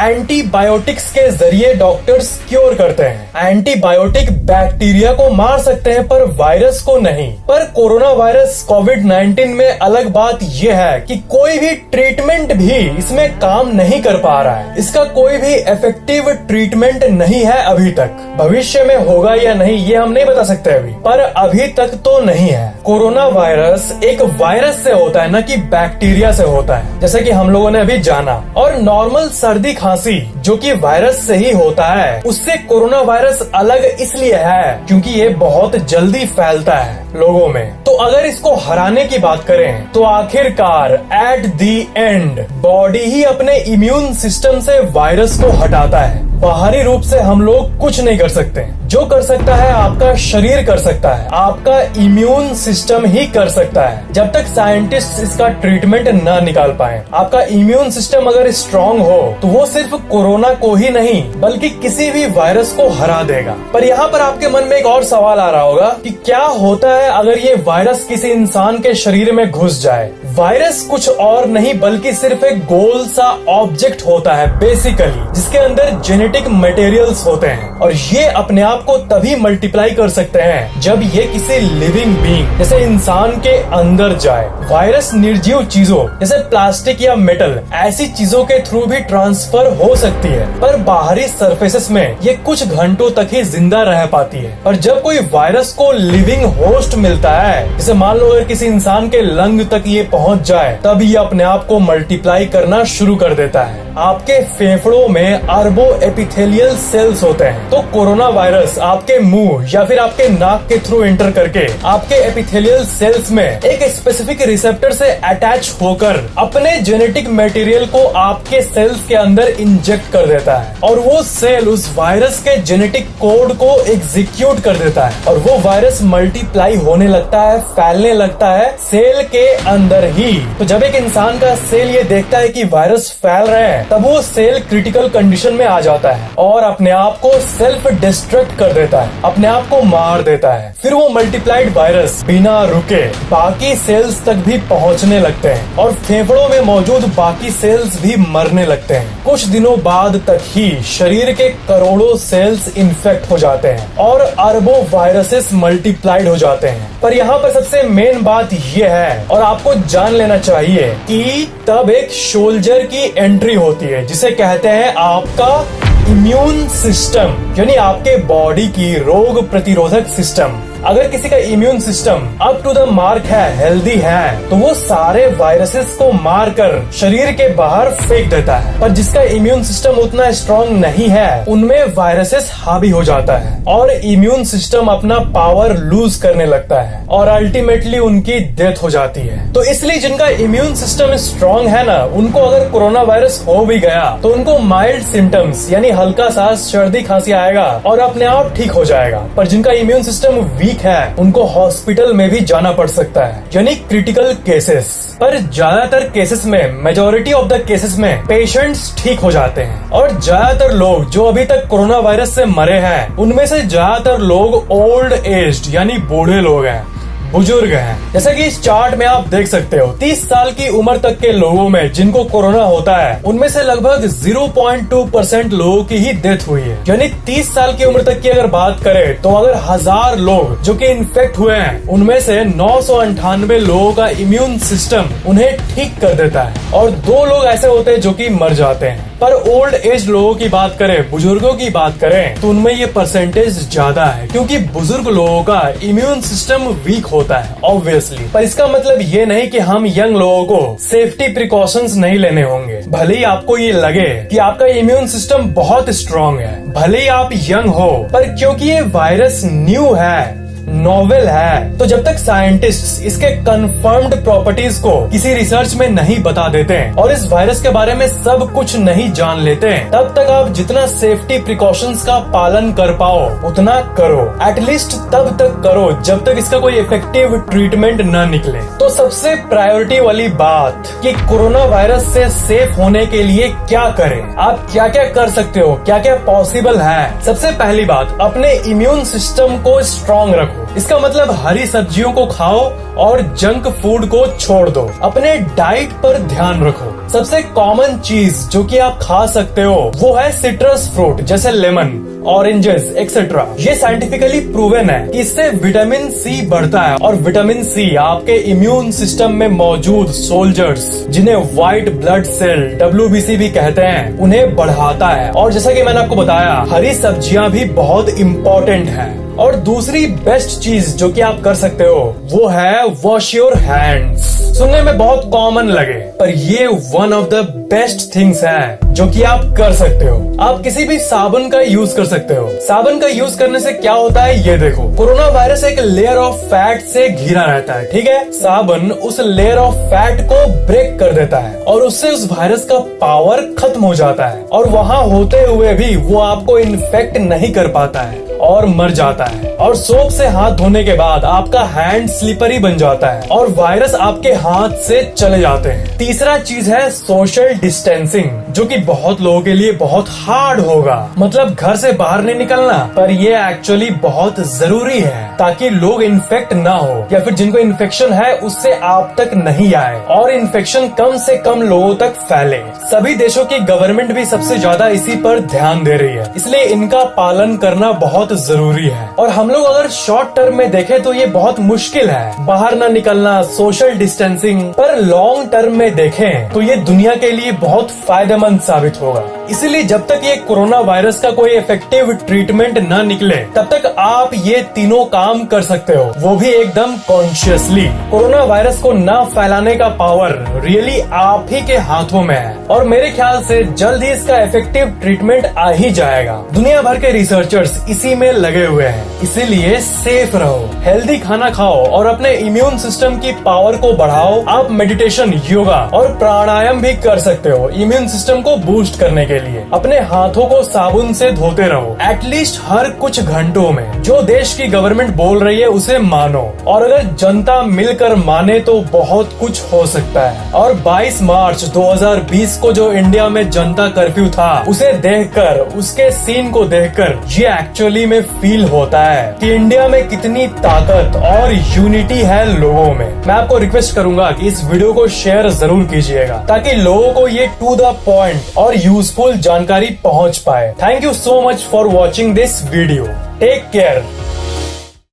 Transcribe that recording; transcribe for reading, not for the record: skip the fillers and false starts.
Antibiotics के जरिए doctors cure करते हैं। एंटीबायोटिक बैक्टीरिया को मार सकते हैं पर वायरस को नहीं। पर कोरोना वायरस कोविड-19 में अलग बात यह है कि कोई भी ट्रीटमेंट भी इसमें काम नहीं कर पा रहा है। इसका कोई भी इफेक्टिव ट्रीटमेंट नहीं है अभी तक। भविष्य में होगा या नहीं ये हम नहीं बता सकते अभी, पर अभी तक तो नहीं है। कोरोना वायरस एक वायरस से होता है, न कि बैक्टीरिया से होता है, जैसे कि हम लोगों ने अभी जाना। और नॉर्मल सर्दी खांसी जो कि वायरस से ही होता है, उससे कोरोना वायरस अलग इसलिए है क्योंकि ये बहुत जल्दी फैलता है लोगों में। तो अगर इसको हराने की बात करें तो आखिरकार एट दी एंड बॉडी ही अपने इम्यून सिस्टम से वायरस को हटाता है। बाहरी रूप से हम लोग कुछ नहीं कर सकते। जो कर सकता है आपका शरीर कर सकता है, आपका इम्यून सिस्टम ही कर सकता है, जब तक साइंटिस्ट इसका ट्रीटमेंट न निकाल पाए। आपका इम्यून सिस्टम अगर स्ट्रांग हो तो वो सिर्फ कोरोना को ही नहीं बल्कि किसी भी वायरस को हरा देगा। पर यहाँ पर आपके मन में एक और सवाल आ रहा होगा कि क्या होता है अगर ये वायरस किसी इंसान के शरीर में घुस जाए। वायरस कुछ और नहीं बल्कि सिर्फ एक गोल सा ऑब्जेक्ट होता है बेसिकली, जिसके अंदर जेनेटिक मटेरियल्स होते हैं और ये अपने आप को तभी मल्टीप्लाई कर सकते हैं जब ये किसी लिविंग बीइंग जैसे इंसान के अंदर जाए। वायरस निर्जीव चीजों जैसे प्लास्टिक या मेटल ऐसी चीजों के थ्रू भी ट्रांसफर हो सकती है, पर बाहरी सरफेसेस में ये कुछ घंटों तक ही जिंदा रह पाती है। और जब कोई वायरस को लिविंग होस्ट मिलता है, जैसे मान लो अगर किसी इंसान के लंग तक ये पहुंच जाए, तब ये अपने आप को मल्टीप्लाई करना शुरू कर देता है। आपके फेफड़ों में अरबों एपिथेलियल सेल्स होते हैं, तो कोरोना वायरस आपके मुंह या फिर आपके नाक के थ्रू एंटर करके आपके एपिथेलियल सेल्स में एक स्पेसिफिक रिसेप्टर से अटैच होकर अपने जेनेटिक मटेरियल को आपके सेल्स के अंदर इंजेक्ट कर देता है और वो सेल उस वायरस के जेनेटिक कोड को एग्जीक्यूट कर देता है और वो वायरस मल्टीप्लाई होने लगता है, फैलने लगता है सेल के अंदर ही। तो जब एक इंसान का सेल ये देखता है कि वायरस फैल रहे हैं, तब वो सेल क्रिटिकल कंडीशन में आ जाता है और अपने आप को सेल्फ डिस्ट्रक्ट कर देता है, अपने आप को मार देता है। फिर वो मल्टीप्लाइड वायरस बिना रुके बाकी सेल्स तक भी पहुंचने लगते हैं और फेफड़ों में मौजूद बाकी सेल्स भी मरने लगते हैं। कुछ दिनों बाद तक ही शरीर के करोड़ों सेल्स इन्फेक्ट हो जाते हैं और अरबों वायरसेस मल्टीप्लाइड हो जाते हैं। पर यहाँ पर सबसे मेन बात यह है और आपको जान लेना चाहिए कि तब एक सोल्जर की एंट्री होती है जिसे कहते हैं आपका इम्यून सिस्टम, यानी आपके बॉडी की रोग प्रतिरोधक सिस्टम। अगर किसी का immune system up to the mark है, हेल्दी है, तो वो सारे वायरसेस को मारकर शरीर के बाहर फेंक देता है। पर जिसका इम्यून सिस्टम उतना स्ट्रांग नहीं है, उनमें वायरसेस हावी हो जाता है और इम्यून सिस्टम अपना पावर लूज करने लगता है और अल्टीमेटली उनकी डेथ हो जाती है। तो इसलिए जिनका इम्यून सिस्टम स्ट्रांग है ना, उनको अगर कोरोना वायरस हो भी गया तो उनको माइल्ड सिम्टम्स यानी हल्का सा सर्दी खांसी आएगा और अपने आप ठीक हो जाएगा। पर जिनका इम्यून सिस्टम है उनको हॉस्पिटल में भी जाना पड़ सकता है, यानी क्रिटिकल केसेस। पर ज्यादातर केसेस में, मेजॉरिटी ऑफ द केसेस में पेशेंट्स ठीक हो जाते हैं और ज्यादातर लोग जो अभी तक कोरोना वायरस से मरे हैं, उनमें से ज्यादातर लोग ओल्ड एज्ड यानी बूढ़े लोग हैं, बुजुर्ग हैं। जैसा कि इस चार्ट में आप देख सकते हो, 30 साल की उम्र तक के लोगों में जिनको कोरोना होता है, उनमें से लगभग 0.2% लोगों की ही डेथ हुई है। यानी 30 साल की उम्र तक की अगर बात करें तो अगर 1000 लोग जो कि इन्फेक्ट हुए हैं, उनमें से 998 लोगों का इम्यून सिस्टम उन्हें ठीक कर देता है और 2 लोग ऐसे होते हैं जो कि मर जाते हैं। पर ओल्ड एज लोगों की बात करें, बुजुर्गों की बात करें, तो उनमें ये परसेंटेज ज्यादा है क्योंकि बुजुर्ग लोगों का इम्यून सिस्टम वीक होता है ऑब्वियसली। पर इसका मतलब ये नहीं कि हम यंग लोगों को सेफ्टी प्रिकॉशंस नहीं लेने होंगे। भले ही आपको ये लगे कि आपका इम्यून सिस्टम बहुत स्ट्रांग है, भले ही आप यंग हो, पर क्योंकि ये वायरस न्यू है, नोवेल है, तो जब तक साइंटिस्ट्स इसके कंफर्म्ड प्रॉपर्टीज को किसी रिसर्च में नहीं बता देते हैं और इस वायरस के बारे में सब कुछ नहीं जान लेते हैं, तब तक आप जितना सेफ्टी प्रिकॉशंस का पालन कर पाओ उतना करो। एटलीस्ट तब तक करो जब तक इसका कोई इफेक्टिव ट्रीटमेंट न निकले। तो सबसे प्रायोरिटी वाली बात कि कोरोना वायरस से सेफ होने के लिए क्या करें, आप क्या क्या कर सकते हो, क्या क्या पॉसिबल है। सबसे पहली बात, अपने इम्यून सिस्टम को स्ट्रांग रखो। इसका मतलब हरी सब्जियों को खाओ और जंक फूड को छोड़ दो। अपने डाइट पर ध्यान रखो। सबसे कॉमन चीज जो कि आप खा सकते हो वो है सिट्रस फ्रूट, जैसे लेमन, ऑरेंजेस एक्सेट्रा। ये साइंटिफिकली प्रूवन है कि इससे विटामिन सी बढ़ता है और विटामिन सी आपके इम्यून सिस्टम में मौजूद सोल्जर्स, जिन्हें व्हाइट ब्लड सेल WBC भी कहते हैं, उन्हें बढ़ाता है। और जैसा कि मैंने आपको बताया, हरी सब्जियां भी बहुत इम्पोर्टेंट है। और दूसरी बेस्ट चीज जो कि आप कर सकते हो वो है वॉश योर हैंड्स। सुनने में बहुत कॉमन लगे, पर ये one of the best things है जो कि आप कर सकते हो। आप किसी भी साबुन का यूज कर सकते हो। साबुन का यूज करने से क्या होता है ये देखो। कोरोना वायरस एक लेयर ऑफ फैट से घिरा रहता है, ठीक है। साबुन उस लेयर ऑफ फैट को ब्रेक कर देता है और उससे उस वायरस का पावर खत्म हो जाता है, और वहाँ होते हुए भी वो आपको इन्फेक्ट नहीं कर पाता है और मर जाता है। और सोप से हाथ धोने के बाद आपका हैंड स्लिपरी बन जाता है और वायरस आपके हाथ से चले जाते हैं। तीसरा चीज है सोशल डिस्टेंसिंग, जो कि बहुत लोगों के लिए बहुत हार्ड होगा। मतलब घर से बाहर नहीं निकलना, पर ये एक्चुअली बहुत जरूरी है ताकि लोग इन्फेक्ट ना हो, या फिर जिनको इन्फेक्शन है उससे आप तक नहीं आए और इन्फेक्शन कम से कम लोगों तक फैले। सभी देशों की गवर्नमेंट भी सबसे ज्यादा इसी पर ध्यान दे रही है, इसलिए इनका पालन करना बहुत जरूरी है। और हम लोग अगर शॉर्ट टर्म में देखें तो ये बहुत मुश्किल है, बाहर ना निकलना, सोशल डिस्टेंसिंग, पर लॉन्ग टर्म में देखें तो ये दुनिया के लिए बहुत फायदेमंद साबित होगा। इसीलिए जब तक ये कोरोना वायरस का कोई इफेक्टिव ट्रीटमेंट न निकले, तब तक आप ये तीनों काम कर सकते हो, वो भी एकदम कॉन्शियसली। कोरोना वायरस को न फैलाने का पावर रियली आप ही के हाथों में है, और मेरे ख्याल से जल्द ही इसका इफेक्टिव ट्रीटमेंट आ ही जाएगा। दुनिया भर के रिसर्चर्स इसी में लगे हुए हैं, इसीलिए सेफ रहो, हेल्दी खाना खाओ और अपने इम्यून सिस्टम की पावर को बढ़ाओ। आप मेडिटेशन, योगा और प्राणायाम भी कर सकते हो इम्यून सिस्टम को बूस्ट करने के लिए। अपने हाथों को साबुन से धोते रहो एटलीस्ट हर कुछ घंटों में। जो देश की गवर्नमेंट बोल रही है उसे मानो, और अगर जनता मिलकर माने तो बहुत कुछ हो सकता है। और 22 मार्च 2020 को जो इंडिया में जनता कर्फ्यू था, उसे देखकर, उसके सीन को देखकर ये एक्चुअली में फील होता है कि इंडिया में कितनी ताकत और यूनिटी है लोगों में। मैं आपको रिक्वेस्ट करूंगा कि इस वीडियो को शेयर जरूर कीजिएगा ताकि लोगों को ये टू द पॉइंट और यूजफुल जानकारी पहुंच पाए। Thank you so much for watching this video. Take care.